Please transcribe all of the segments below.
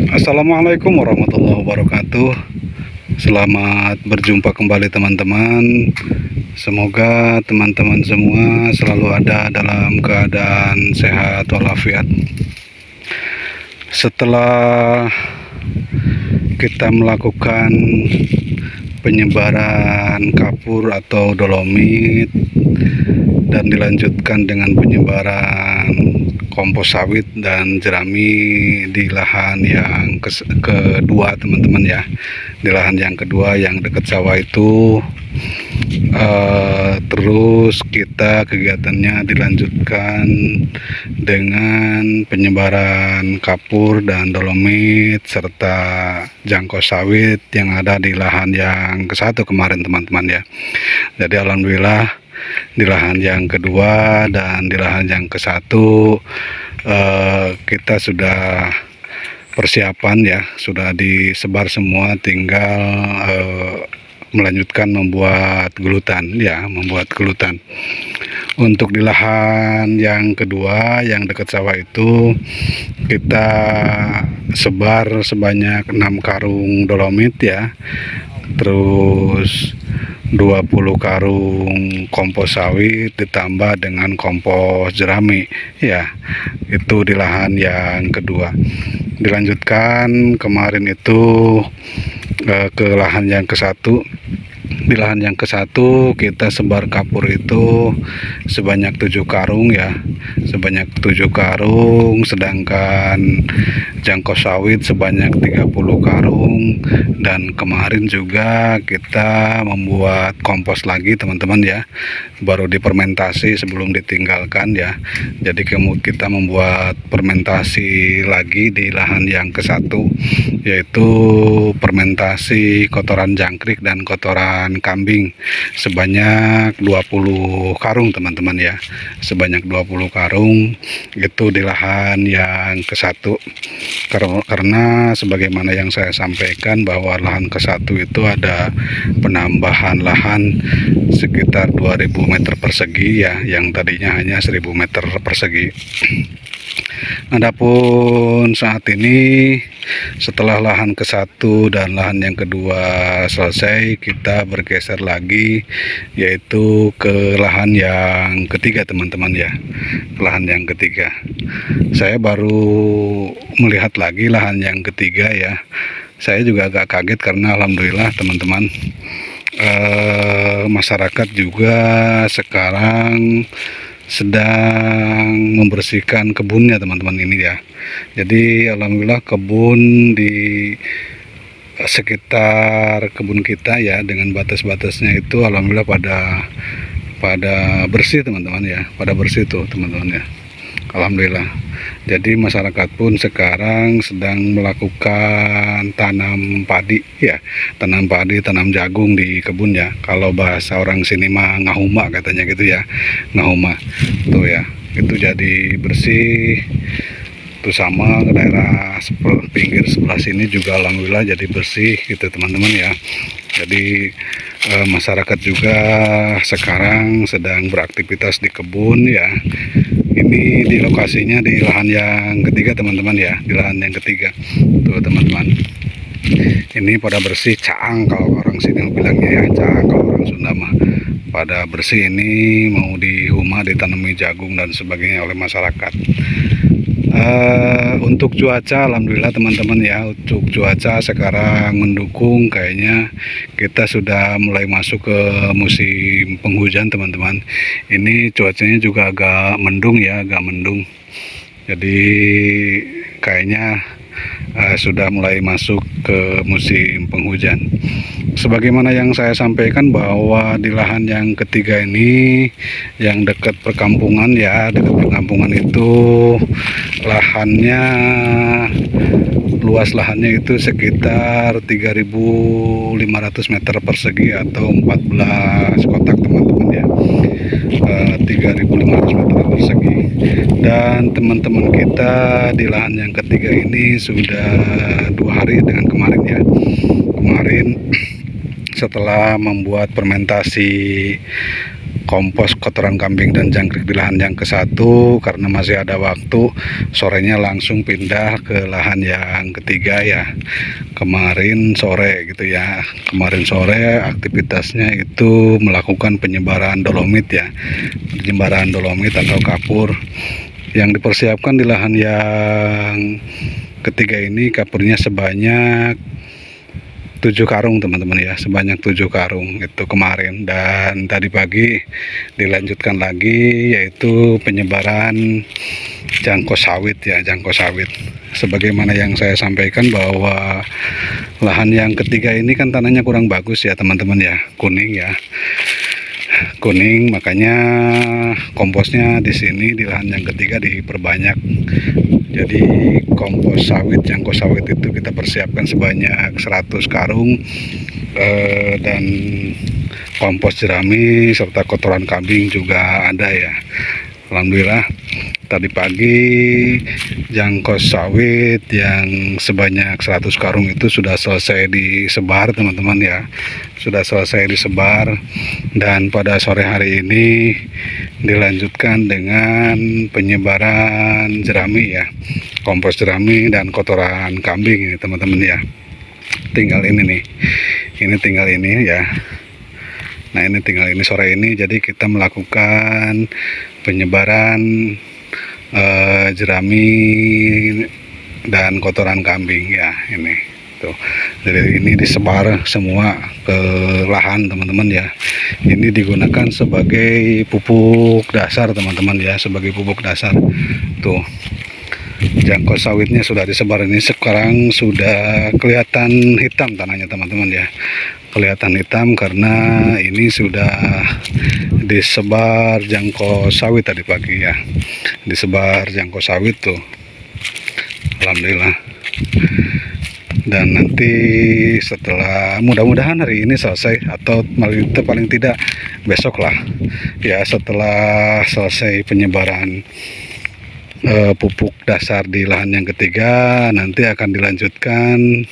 Assalamualaikum warahmatullahi wabarakatuh. Selamat berjumpa kembali teman-teman. Semoga teman-teman semua selalu ada dalam keadaan sehat walafiat. Setelah kita melakukan penyebaran kapur atau dolomit dan dilanjutkan dengan penyebaran kompos sawit dan jerami di lahan yang kedua teman-teman ya, di lahan yang kedua yang dekat sawah itu. Terus kita kegiatannya dilanjutkan dengan penyebaran kapur dan dolomit serta jangkau sawit yang ada di lahan yang ke-1 kemarin teman-teman ya. Jadi alhamdulillah di lahan yang kedua dan di lahan yang ke-1 kita sudah persiapan ya, sudah disebar semua, tinggal melanjutkan membuat gulutan ya, membuat gulutan. Untuk di lahan yang kedua yang dekat sawah itu kita sebar sebanyak 6 karung dolomit ya, terus 20 karung kompos sawit ditambah dengan kompos jerami ya, itu di lahan yang kedua. Dilanjutkan kemarin itu ke lahan yang ke-1. Di lahan yang ke-1 kita sebar kapur itu sebanyak 7 karung ya, sebanyak 7 karung, sedangkan jangkau sawit sebanyak 30 karung. Dan kemarin juga kita membuat kompos lagi teman-teman ya, baru difermentasi sebelum ditinggalkan ya. Jadi kita membuat fermentasi lagi di lahan yang ke-1, yaitu fermentasi kotoran jangkrik dan kotoran kambing sebanyak 20 karung teman-teman ya, sebanyak 20 karung itu di lahan yang ke-1. Karena sebagaimana yang saya sampaikan bahwa lahan ke-1 itu ada penambahan lahan sekitar 2000 meter persegi ya, yang tadinya hanya 1000 meter persegi. Adapun saat ini setelah lahan ke-1 dan lahan yang kedua selesai, kita bergeser lagi yaitu ke lahan yang ketiga teman-teman ya, ke lahan yang ketiga. Saya baru melihat lagi lahan yang ketiga ya, saya juga agak kaget karena alhamdulillah teman-teman, masyarakat juga sekarang sedang membersihkan kebunnya teman-teman ini ya. Jadi alhamdulillah kebun di sekitar kebun kita ya, dengan batas-batasnya itu alhamdulillah pada bersih teman-teman ya, pada bersih tuh teman-teman ya, alhamdulillah. Jadi masyarakat pun sekarang sedang melakukan tanam padi ya, tanam padi, tanam jagung di kebun ya. Kalau bahasa orang sini mah ngahuma katanya gitu ya, ngahuma tuh ya. Itu jadi bersih. Itu sama ke daerah pinggir sebelah sini juga alhamdulillah jadi bersih gitu teman-teman ya. Jadi masyarakat juga sekarang sedang beraktivitas di kebun ya. Ini di lokasinya di lahan yang ketiga teman-teman ya, di lahan yang ketiga tuh teman-teman. Ini pada bersih, caang kalau orang sini bilangnya ya, caang kalau orang Sunda mah. Pada bersih, ini mau dihuma, ditanami jagung dan sebagainya oleh masyarakat. Untuk cuaca alhamdulillah teman-teman ya, untuk cuaca sekarang mendukung, kayaknya kita sudah mulai masuk ke musim penghujan teman-teman. Ini cuacanya juga agak mendung ya, agak mendung. Jadi kayaknya sudah mulai masuk ke musim penghujan. Sebagaimana yang saya sampaikan bahwa di lahan yang ketiga ini yang dekat perkampungan ya, dekat perkampungan itu lahannya, luas lahannya itu sekitar 3500 meter persegi atau 14 kotak teman-teman ya, 3500 meter persegi. Dan teman-teman kita di lahan yang ketiga ini sudah 2 hari dengan kemarin ya, kemarin setelah membuat fermentasi kompos kotoran kambing dan jangkrik di lahan yang ke-1 karena masih ada waktu. Sorenya langsung pindah ke lahan yang ketiga ya, kemarin sore gitu ya. Kemarin sore aktivitasnya itu melakukan penyebaran dolomit ya, penyebaran dolomit atau kapur yang dipersiapkan di lahan yang ketiga ini. Kapurnya sebanyak 7 karung teman-teman ya, sebanyak 7 karung itu kemarin, dan tadi pagi dilanjutkan lagi yaitu penyebaran jangkau sawit ya, jangkau sawit. Sebagaimana yang saya sampaikan bahwa lahan yang ketiga ini kan tanahnya kurang bagus ya teman-teman ya, kuning ya, kuning, makanya komposnya di sini di lahan yang ketiga diperbanyak. Jadi kompos sawit, jangkau sawit itu kita persiapkan sebanyak 100 karung, dan kompos jerami serta kotoran kambing juga ada ya. Alhamdulillah tadi pagi jangkau sawit yang sebanyak 100 karung itu sudah selesai disebar teman-teman ya, sudah selesai disebar, dan pada sore hari ini dilanjutkan dengan penyebaran jerami ya, kompos jerami dan kotoran kambing ini teman-teman ya. Tinggal ini nih, ini tinggal ini ya. Nah ini tinggal ini sore ini, jadi kita melakukan penyebaran jerami dan kotoran kambing ya, ini tuh. Jadi ini disebar semua ke lahan teman-teman ya. Ini digunakan sebagai pupuk dasar teman-teman ya, sebagai pupuk dasar. Tuh jangkau sawitnya sudah disebar, ini sekarang sudah kelihatan hitam tanahnya teman-teman ya, kelihatan hitam karena ini sudah disebar jangkau sawit tadi pagi ya, disebar jangkau sawit tuh. Alhamdulillah. Dan nanti setelah, mudah-mudahan hari ini selesai atau paling tidak besok lah ya, setelah selesai penyebaran pupuk dasar di lahan yang ketiga, nanti akan dilanjutkan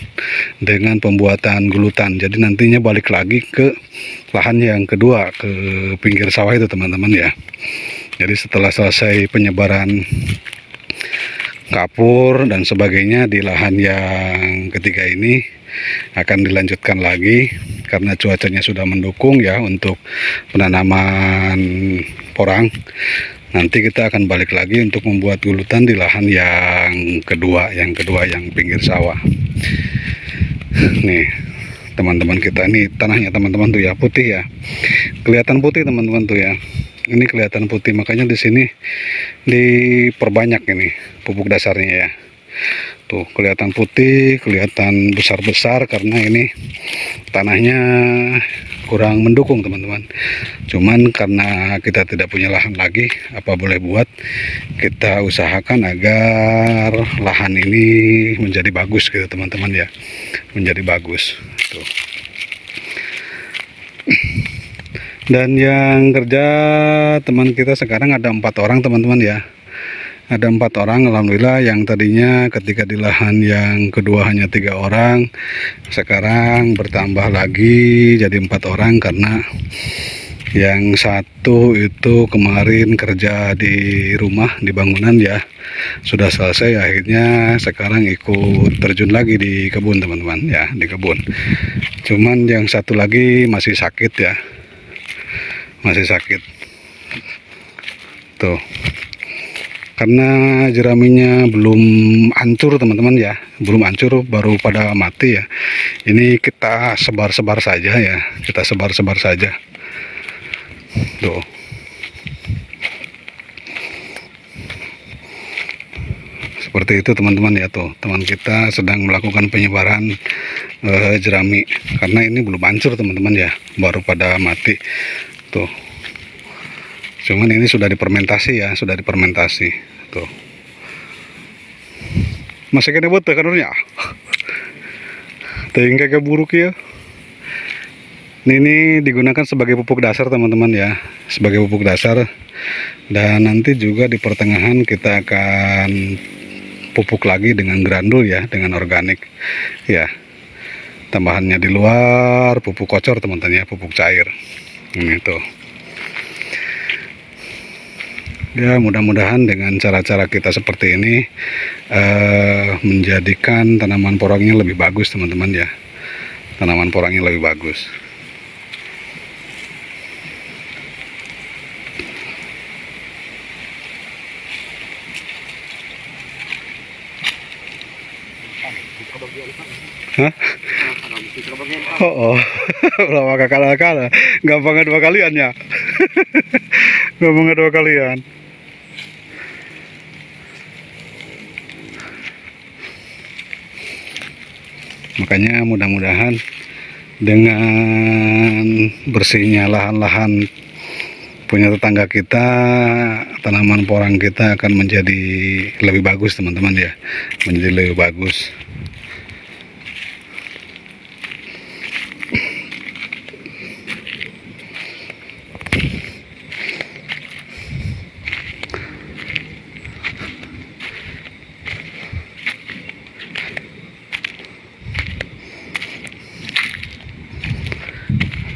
dengan pembuatan gulutan. Jadi nantinya balik lagi ke lahan yang kedua, ke pinggir sawah itu teman-teman ya. Jadi setelah selesai penyebaran kapur dan sebagainya di lahan yang ketiga ini, akan dilanjutkan lagi karena cuacanya sudah mendukung ya untuk penanaman porang. Nanti kita akan balik lagi untuk membuat gulutan di lahan yang kedua yang pinggir sawah. Nih teman-teman kita, nih tanahnya teman-teman tuh ya, putih ya, kelihatan putih teman-teman tuh ya. Ini kelihatan putih, makanya di sini diperbanyak ini pupuk dasarnya ya. Tuh kelihatan putih, kelihatan besar-besar karena ini tanahnya kurang mendukung teman-teman. Cuman karena kita tidak punya lahan lagi, apa boleh buat, kita usahakan agar lahan ini menjadi bagus gitu teman-teman ya, menjadi bagus tuh. Dan yang kerja teman kita sekarang ada 4 orang teman-teman ya, ada 4 orang. Alhamdulillah, yang tadinya ketika di lahan yang kedua hanya 3 orang, sekarang bertambah lagi jadi 4 orang karena yang satu itu kemarin kerja di rumah, di bangunan ya, sudah selesai, akhirnya sekarang ikut terjun lagi di kebun teman-teman ya, di kebun. Cuman yang satu lagi masih sakit ya, masih sakit tuh, karena jeraminya belum hancur teman-teman ya, belum hancur, baru pada mati ya. Ini kita sebar-sebar saja ya, kita sebar-sebar saja tuh. Seperti itu teman-teman ya, tuh teman kita sedang melakukan penyebaran jerami karena ini belum hancur teman-teman ya, baru pada mati tuh. Cuman ini sudah difermentasi ya, sudah difermentasi tuh. Masih kena buat kanurnya. Tinggal ke buruk ya. Ini digunakan sebagai pupuk dasar teman-teman ya, sebagai pupuk dasar. Dan nanti juga di pertengahan kita akan pupuk lagi dengan grandul ya, dengan organik ya. Tambahannya di luar pupuk kocor teman-teman ya, pupuk cair. Ini tuh. Ya, mudah-mudahan dengan cara-cara kita seperti ini menjadikan tanaman porangnya lebih bagus, teman-teman ya. Tanaman porangnya lebih bagus. Hah? Oh, berapa kakak-kakak, gampang dua kalian ya. Gampang dua kalian. Makanya mudah-mudahan dengan bersihnya lahan-lahan punya tetangga kita, tanaman porang kita akan menjadi lebih bagus, teman-teman ya. Menjadi lebih bagus.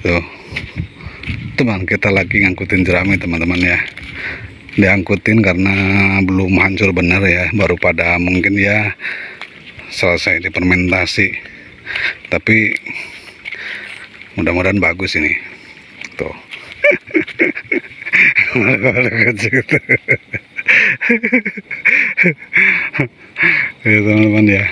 Tuh, teman, kita lagi ngangkutin jerami, teman-teman ya. Diangkutin karena belum hancur benar ya, baru pada mungkin ya selesai difermentasi. Tapi mudah-mudahan bagus ini. Tuh. Ya, teman-teman ya.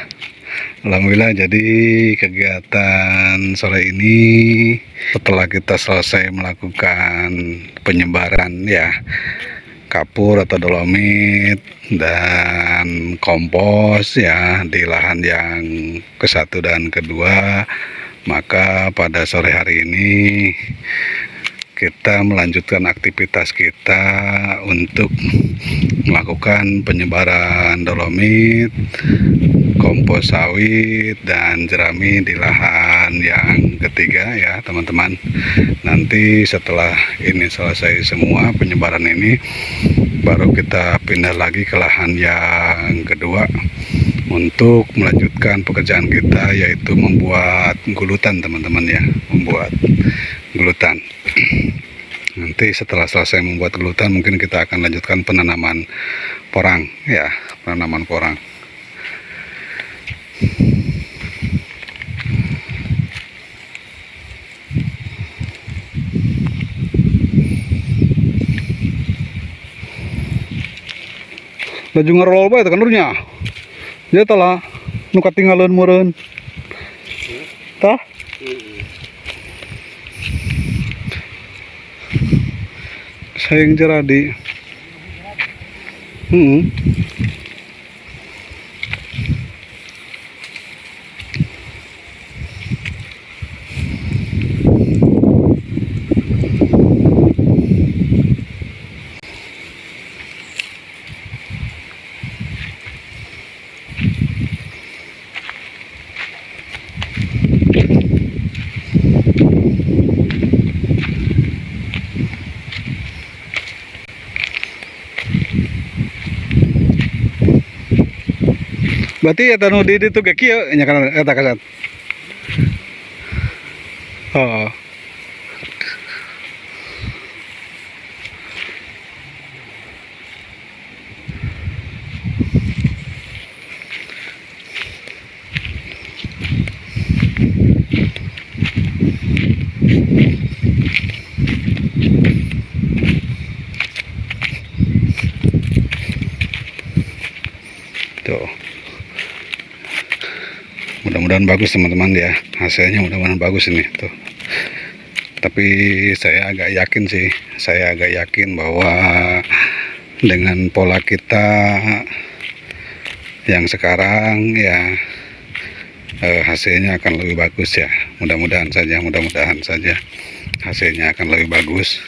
Alhamdulillah, jadi kegiatan sore ini setelah kita selesai melakukan penyebaran ya kapur atau dolomit dan kompos ya di lahan yang ke-1 dan kedua, maka pada sore hari ini kita melanjutkan aktivitas kita untuk melakukan penyebaran dolomit, kompos sawit, dan jerami di lahan yang ketiga ya teman-teman. Nanti setelah ini selesai semua penyebaran ini, baru kita pindah lagi ke lahan yang kedua untuk melanjutkan pekerjaan kita, yaitu membuat gulutan, teman-teman ya. Membuat gulutan. Nanti setelah selesai membuat gulutan, mungkin kita akan lanjutkan penanaman porang ya, penanaman porang. Laju ngerol bae tekan urnya. Dia telah nu katinggalan meureun. Tah? Sayang jeradi. Berarti eta nu di ditu ge kieu nya kana eta kasat. Oh. Tuh. Mudah-mudahan bagus teman-teman ya, hasilnya mudah-mudahan bagus ini tuh. Tapi saya agak yakin bahwa dengan pola kita yang sekarang ya hasilnya akan lebih bagus ya. Mudah-mudahan saja hasilnya akan lebih bagus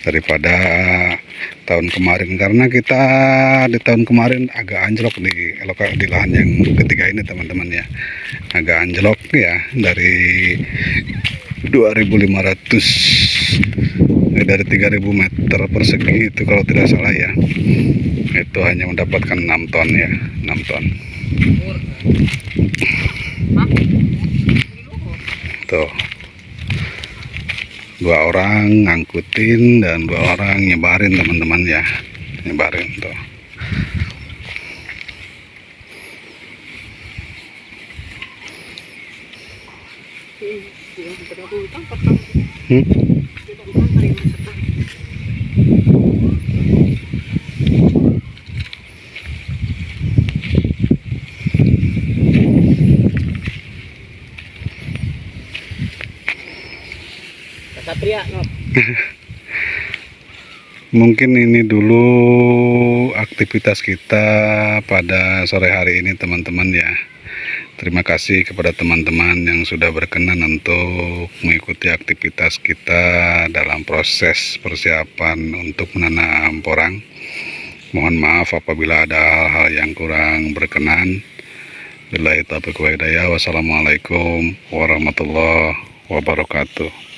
daripada tahun kemarin, karena kita di tahun kemarin agak anjlok di lahan yang ketiga ini teman-teman ya, agak anjlok ya, dari 2.500 dari 3.000 meter persegi itu kalau tidak salah ya, itu hanya mendapatkan 6 ton ya, 6 ton tuh. 2 orang ngangkutin dan 2 orang nyebarin teman-teman ya, nyebarin tuh. Satria, no? Mungkin ini dulu aktivitas kita pada sore hari ini teman-teman ya. Terima kasih kepada teman-teman yang sudah berkenan untuk mengikuti aktivitas kita dalam proses persiapan untuk menanam porang. Mohon maaf apabila ada hal-hal yang kurang berkenan. Billahi taufiq wal hidayah. Wassalamualaikum warahmatullahi wabarakatuh.